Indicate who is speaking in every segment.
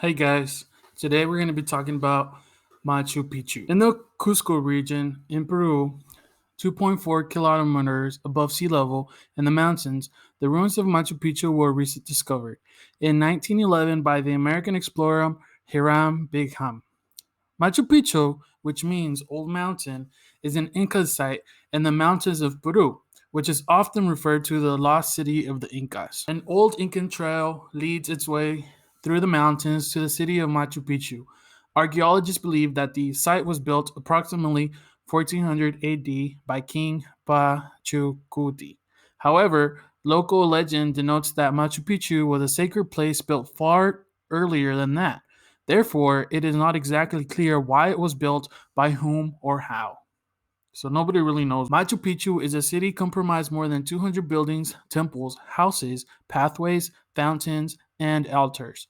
Speaker 1: Hey guys, today we're going to be talking about Machu Picchu. In the Cusco region in Peru, 2.4 kilometers above sea level in the mountains, the ruins of Machu Picchu were recently discovered in 1911 by the American explorer Hiram Bingham. Machu Picchu, which means Old Mountain, is an Inca site in the mountains of Peru, which is often referred to the lost city of the Incas. An old Incan trail leads its way through the mountains to the city of Machu Picchu. Archaeologists believe that the site was built approximately 1400 AD by King Pachacuti. However, local legend denotes that Machu Picchu was a sacred place built far earlier than that. Therefore, it is not exactly clear why it was built, by whom, or how. So nobody really knows. Machu Picchu is a city comprised more than 200 buildings, temples, houses, pathways, fountains, and altars,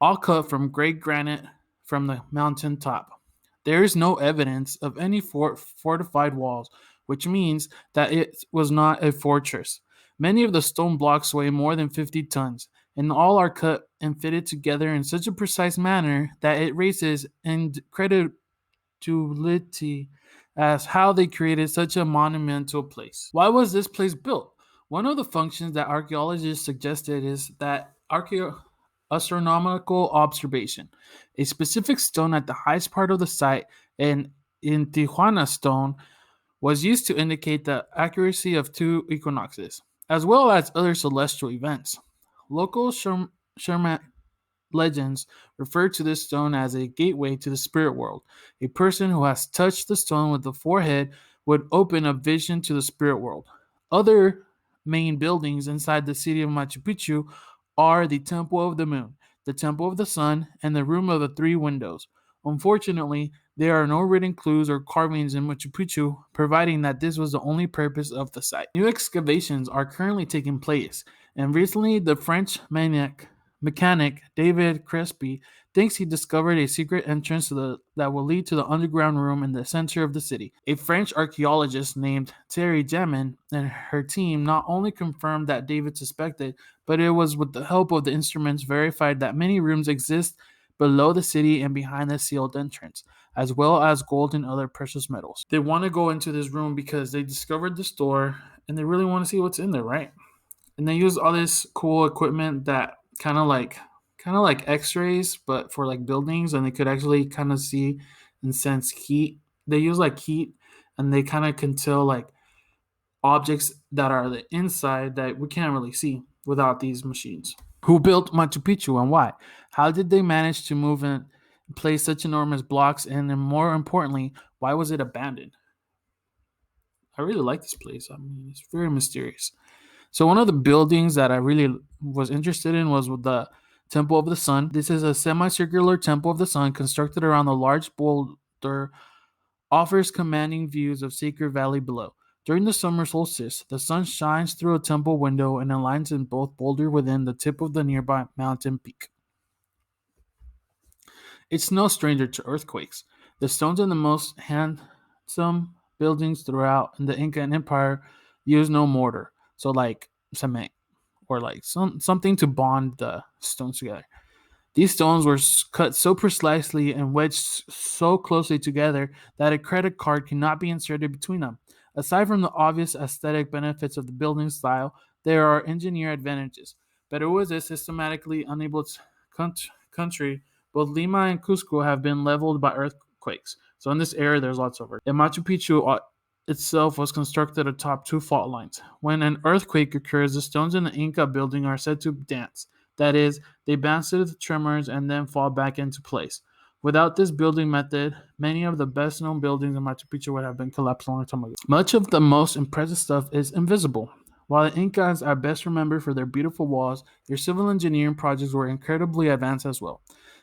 Speaker 1: all cut from great granite from the mountain top. There is no evidence of any fortified walls, which means that it was not a fortress. Many of the stone blocks weigh more than 50 tons, and all are cut and fitted together in such a precise manner that it raises incredulity as how they created such a monumental place. Why was this place built? One of the functions that archaeologists suggested is that astronomical observation. A specific stone at the highest part of the site, in Tijuana stone, was used to indicate the accuracy of two equinoxes, as well as other celestial events. Local Sherman legends refer to this stone as a gateway to the spirit world. A person who has touched the stone with the forehead would open a vision to the spirit world. Other main buildings inside the city of Machu Picchu are the Temple of the Moon, the Temple of the Sun, and the Room of the Three Windows. Unfortunately, there are no written clues or carvings in Machu Picchu, providing that this was the only purpose of the site. New excavations are currently taking place, and recently the French mechanic David Crespi thinks he discovered a secret entrance that will lead to the underground room in the center of the city. A French archaeologist named Thierry Jamin and her team not only confirmed that David suspected, but it was with the help of the instruments verified that many rooms exist below the city and behind the sealed entrance, as well as gold and other precious metals. They want to go into this room because they discovered this door and they really want to see what's in there, right? And they use all this cool equipment that kind of like x-rays but for like buildings, and they could actually kind of see and sense heat. They use like heat, and they kind of can tell like objects that are the inside that we can't really see without these machines. Who built Machu Picchu and why? How did they manage to move and place such enormous blocks, and then more importantly, why was it abandoned? I really like this place. I mean, it's very mysterious. So one of the buildings that I really was interested in was with the Temple of the Sun. This is a semicircular Temple of the Sun constructed around a large boulder, offers commanding views of Sacred Valley below. During the summer solstice, the sun shines through a temple window and aligns in both boulder within the tip of the nearby mountain peak. It's no stranger to earthquakes. The stones in the most handsome buildings throughout the Incan Empire use no mortar, so like cement or like something to bond the stones together. These stones were cut so precisely and wedged so closely together that a credit card cannot be inserted between them. Aside from the obvious aesthetic benefits of the building style, there are engineer advantages. Peru is a systematically unable country. Both Lima and Cusco have been leveled by earthquakes. So in this area, there's lots of earthquakes. And Machu Picchu itself was constructed atop two fault lines. When an earthquake occurs, the stones in the Inca building are said to dance. That is, they bounce to the tremors and then fall back into place. Without this building method, many of the best known buildings in Machu Picchu would have been collapsed a long time ago. Much of the most impressive stuff is invisible. While the Incas are best remembered for their beautiful walls, their civil engineering projects were incredibly advanced as well.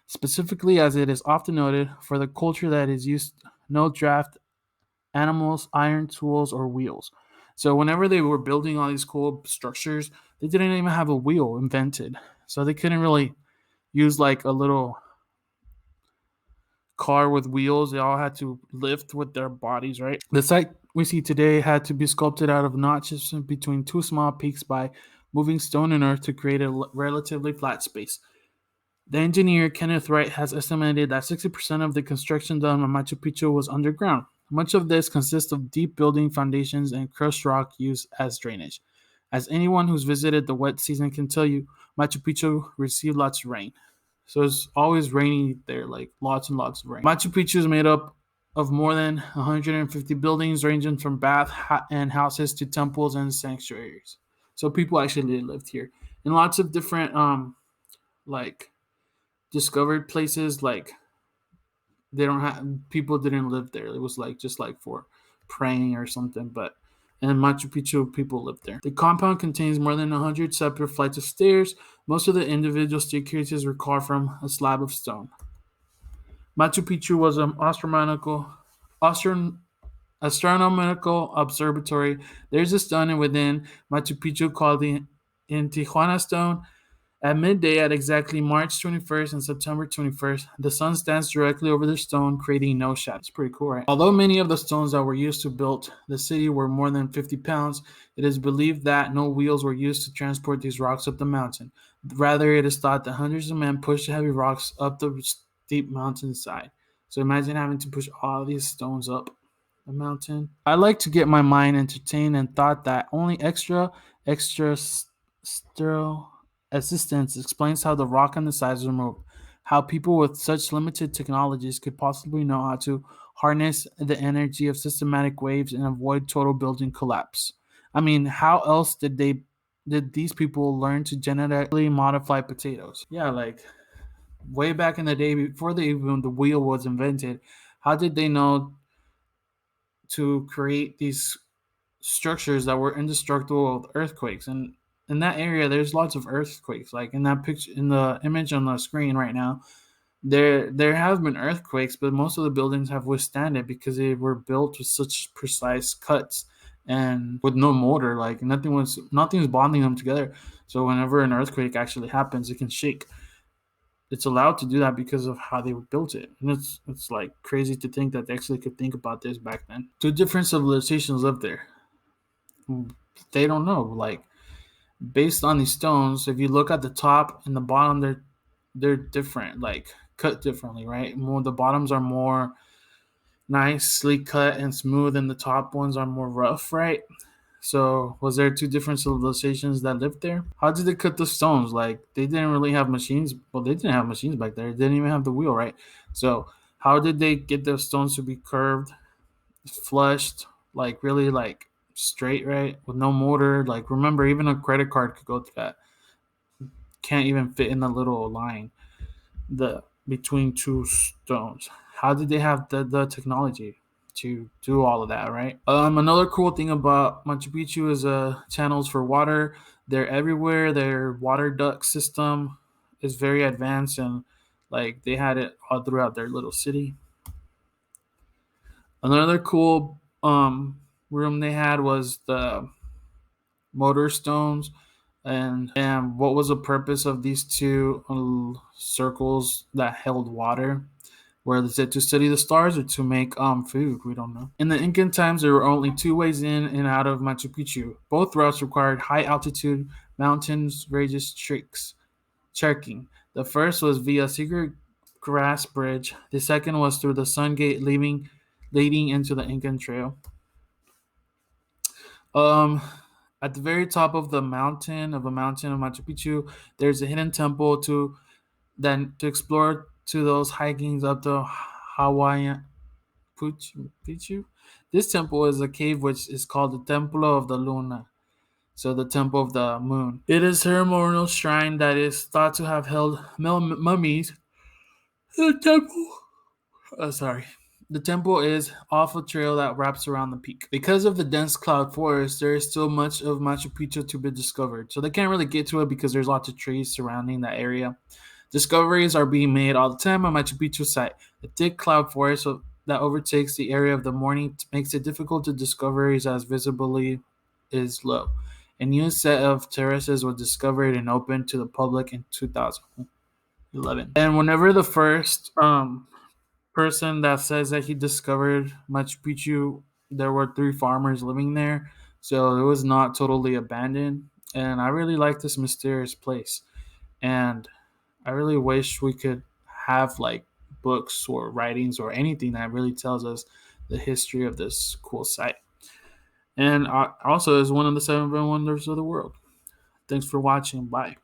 Speaker 1: Specifically, as it is often noted, for the culture that is used no draft animals, iron tools, or wheels. So whenever they were building all these cool structures, they didn't even have a wheel invented. So they couldn't really use like a little car with wheels. They all had to lift with their bodies, right? The site we see today had to be sculpted out of notches between two small peaks by moving stone and earth to create a relatively flat space. The engineer Kenneth Wright has estimated that 60% of the construction done on Machu Picchu was underground. Much of this consists of deep building foundations and crushed rock used as drainage. As anyone who's visited the wet season can tell you, Machu Picchu received lots of rain. So it's always rainy there, like lots and lots of rain. Machu Picchu is made up of more than 150 buildings ranging from and houses to temples and sanctuaries. So people actually lived here. And lots of different like discovered places like they don't have people didn't live there. It was like just like for praying or something, but in Machu Picchu people lived there. The compound contains more than 100 separate flights of stairs. Most of the individual staircases were carved from a slab of stone. Machu Picchu was an astron- astronomical observatory. There's a stone within Machu Picchu called the Tijuana Stone. At midday, at exactly March 21st and September 21st, the sun stands directly over the stone, creating no shadow. It's pretty cool, right? Although many of the stones that were used to build the city were more than 50 pounds, it is believed that no wheels were used to transport these rocks up the mountain. Rather, it is thought that hundreds of men pushed heavy rocks up the steep mountainside. So imagine having to push all these stones up the mountain. I like to get my mind entertained and thought that only extra sterile assistance explains how the rock on the sides was removed, how people with such limited technologies could possibly know how to harness the energy of systematic waves and avoid total building collapse. I mean, how else did these people learn to genetically modify potatoes? Yeah, like way back in the day before even the wheel was invented, how did they know to create these structures that were indestructible with earthquakes? And in that area there's lots of earthquakes, like in that picture, in the image on the screen right now, there have been earthquakes, but most of the buildings have withstood it because they were built with such precise cuts and with no mortar, like nothing's bonding them together. So whenever an earthquake actually happens, it can shake. It's allowed to do that because of how they built it. And it's like crazy to think that they actually could think about this back then. Two different civilizations lived there. They don't know, like based on these stones, if you look at the top and the bottom, they're different, like cut differently, right? More the bottoms are more nicely cut and smooth, and the top ones are more rough, right? So was there two different civilizations that lived there? How did they cut the stones? Like they didn't really have machines. Well, they didn't have machines back there. They didn't even have the wheel, right? So how did they get the stones to be curved, flushed, like really like straight, right? With no mortar. Like remember, even a credit card could go through that. Can't even fit in the little line the between two stones. How did they have the technology to do all of that, right? Another cool thing about Machu Picchu is channels for water. They're everywhere. Their water duct system is very advanced, and like they had it all throughout their little city. Another cool room they had was the motor stones. And what was the purpose of these two circles that held water? Where is it to study the stars or to make food? We don't know. In the Incan times, there were only two ways in and out of Machu Picchu. Both routes required high altitude mountains, ranges, trekking. The first was via secret grass bridge. The second was through the Sun Gate, leading into the Incan Trail. Um, at the very top of the mountain of Machu Picchu, there's a hidden temple to explore to those hikings up the Hawaiian Picchu. This temple is a cave which is called the Templo of the Luna, so the Temple of the Moon. It is a ceremonial shrine that is thought to have held mummies. The temple, sorry. The temple is off a trail that wraps around the peak. Because of the dense cloud forest, there is still much of Machu Picchu to be discovered. So they can't really get to it because there's lots of trees surrounding that area. Discoveries are being made all the time on Machu Picchu site. The thick cloud forest that overtakes the area of the morning makes it difficult to discoveries as visibility is low. A new set of terraces was discovered and opened to the public in 2011. And whenever the first person that says that he discovered Machu Picchu, there were three farmers living there, so it was not totally abandoned. And I really like this mysterious place. And I really wish we could have like books or writings or anything that really tells us the history of this cool site. And also is one of the seven wonders of the world. Thanks for watching. Bye.